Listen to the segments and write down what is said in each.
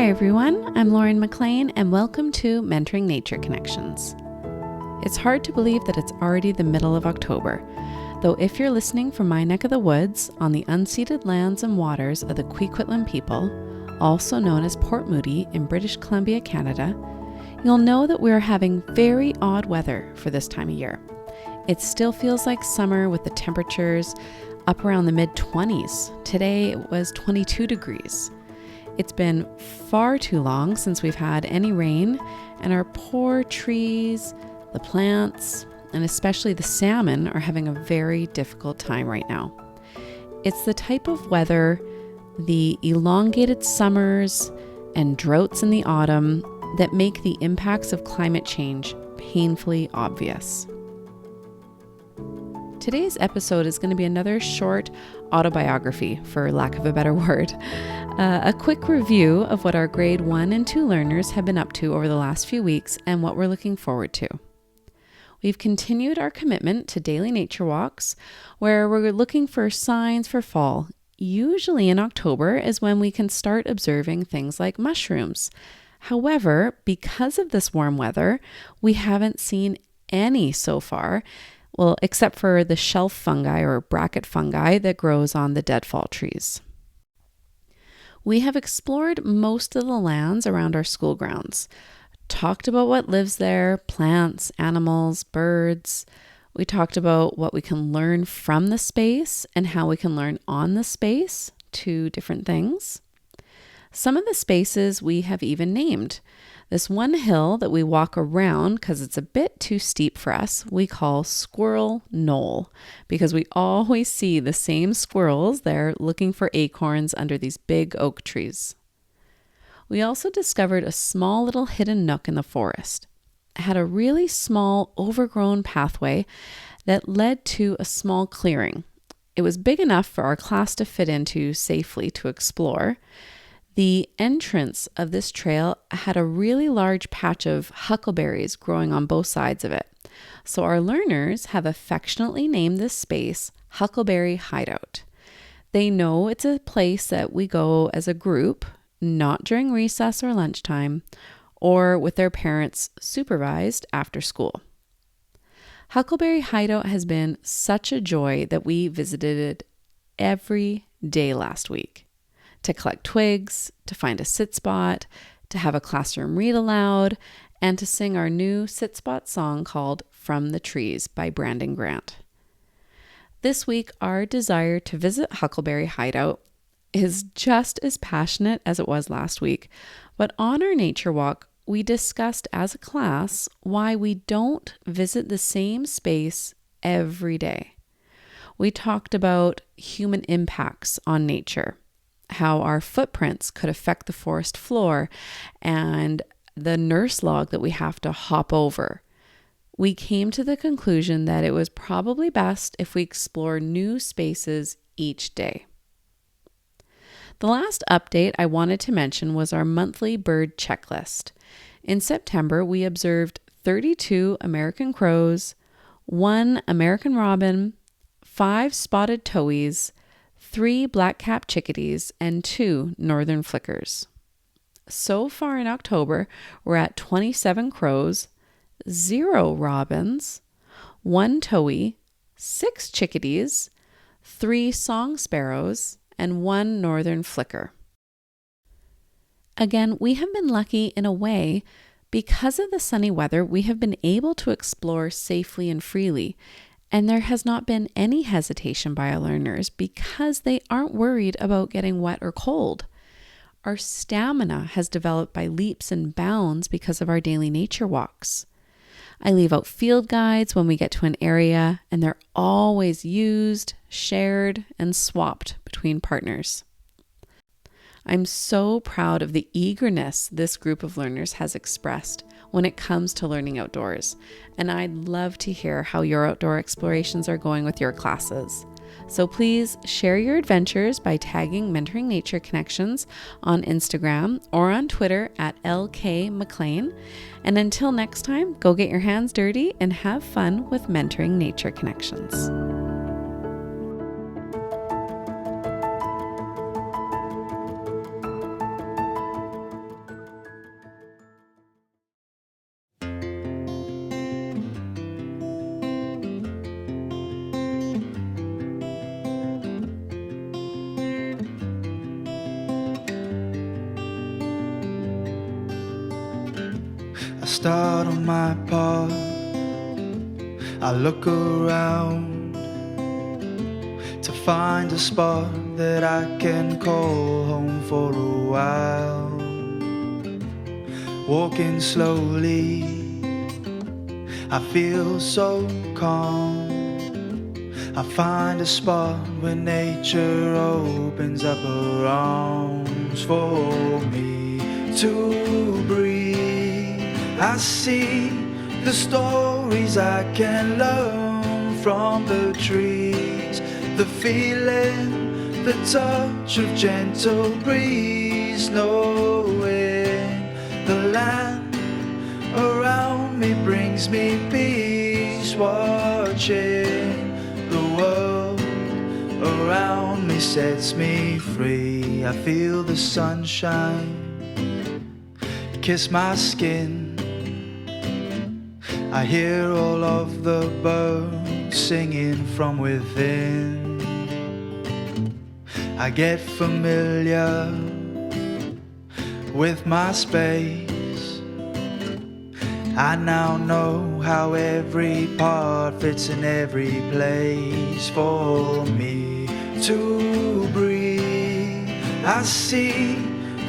Hi everyone, I'm Lauren McLean and welcome to Mentoring Nature Connections. It's hard to believe that it's already the middle of October, though if you're listening from my neck of the woods on the unceded lands and waters of the Coquitlam people, also known as Port Moody in British Columbia, Canada, you'll know that we're having very odd weather for this time of year. It still feels like summer with the temperatures up around the mid-20s. Today it was 22 degrees. It's been far too long since we've had any rain, and our poor trees, the plants, and especially the salmon are having a very difficult time right now. It's the type of weather, the elongated summers and droughts in the autumn, that make the impacts of climate change painfully obvious. Today's episode is going to be another short autobiography, for lack of a better word. A quick review of what our grade 1 and 2 learners have been up to over the last few weeks and what we're looking forward to. We've continued our commitment to daily nature walks, where we're looking for signs for fall. Usually in October is when we can start observing things like mushrooms. However, because of this warm weather, we haven't seen any so far. Well, except for the shelf fungi or bracket fungi that grows on the deadfall trees. We have explored most of the lands around our school grounds, talked about what lives there, plants, animals, birds. We talked about what we can learn from the space and how we can learn on the space, two different things. Some of the spaces we have even named. This one hill that we walk around because it's a bit too steep for us, we call Squirrel Knoll, because we always see the same squirrels there looking for acorns under these big oak trees. We also discovered a small little hidden nook in the forest. It had a really small overgrown pathway that led to a small clearing. It was big enough for our class to fit into safely to explore. The entrance of this trail had a really large patch of huckleberries growing on both sides of it. So our learners have affectionately named this space Huckleberry Hideout. They know it's a place that we go as a group, not during recess or lunchtime, or with their parents supervised after school. Huckleberry Hideout has been such a joy that we visited it every day last week. To collect twigs, to find a sit spot, to have a classroom read aloud, and to sing our new sit spot song called From the Trees by Brandon Grant. This week, our desire to visit Huckleberry Hideout is just as passionate as it was last week, but on our nature walk, we discussed as a class why we don't visit the same space every day. We talked about human impacts on nature, how our footprints could affect the forest floor, and the nurse log that we have to hop over. We came to the conclusion that it was probably best if we explore new spaces each day. The last update I wanted to mention was our monthly bird checklist. In September, we observed 32 American crows, 1 American robin, 5 spotted towhees, 3 black-capped chickadees, and 2 northern flickers. So far in October, we're at 27 crows, 0 robins, 1 towhee, 6 chickadees, 3 song sparrows, and 1 northern flicker. Again, we have been lucky in a way. Because of the sunny weather, we have been able to explore safely and freely. And there has not been any hesitation by our learners because they aren't worried about getting wet or cold. Our stamina has developed by leaps and bounds because of our daily nature walks. I leave out field guides when we get to an area, and they're always used, shared, and swapped between partners. I'm so proud of the eagerness this group of learners has expressed when it comes to learning outdoors, and I'd love to hear how your outdoor explorations are going with your classes. So please share your adventures by tagging Mentoring Nature Connections on Instagram or on Twitter at LKMcLean. And until next time, go get your hands dirty and have fun with Mentoring Nature Connections. start on my path, I look around to find a spot that I can call home for a while. Walking slowly, I feel so calm. I find a spot where nature opens up her arms for me to breathe. I see the stories I can learn from the trees, the feeling, the touch of gentle breeze, knowing the land around me brings me peace, watching the world around me sets me free. I feel the sunshine kiss my skin, I hear all of the birds singing from within. I get familiar with my space. I now know how every part fits in every place for me to breathe. I see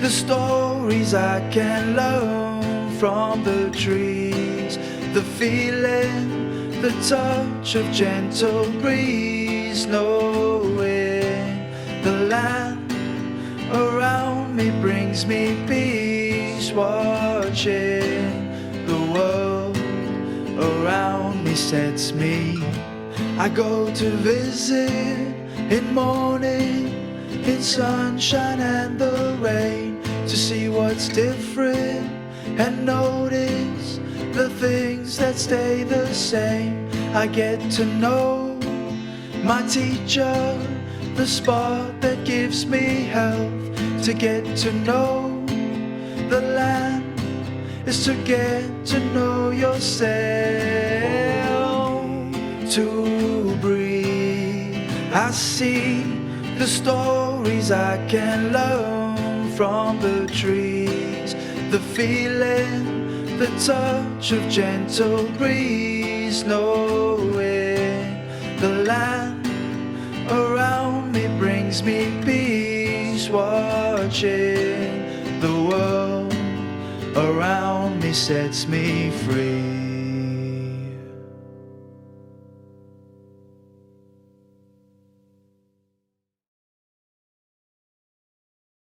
the stories I can learn from the trees, the feeling, the touch of gentle breeze, knowing the land around me brings me peace, watching the world around me sets me. I go to visit in morning, in sunshine and the rain, to see what's different and notice the things that stay the same. I get to know my teacher, the spot that gives me health. To get to know the land is to get to know yourself. To breathe, I see the stories I can learn from the trees, the feeling, the touch of gentle breeze, knowing the land around me brings me peace, watching the world around me sets me free.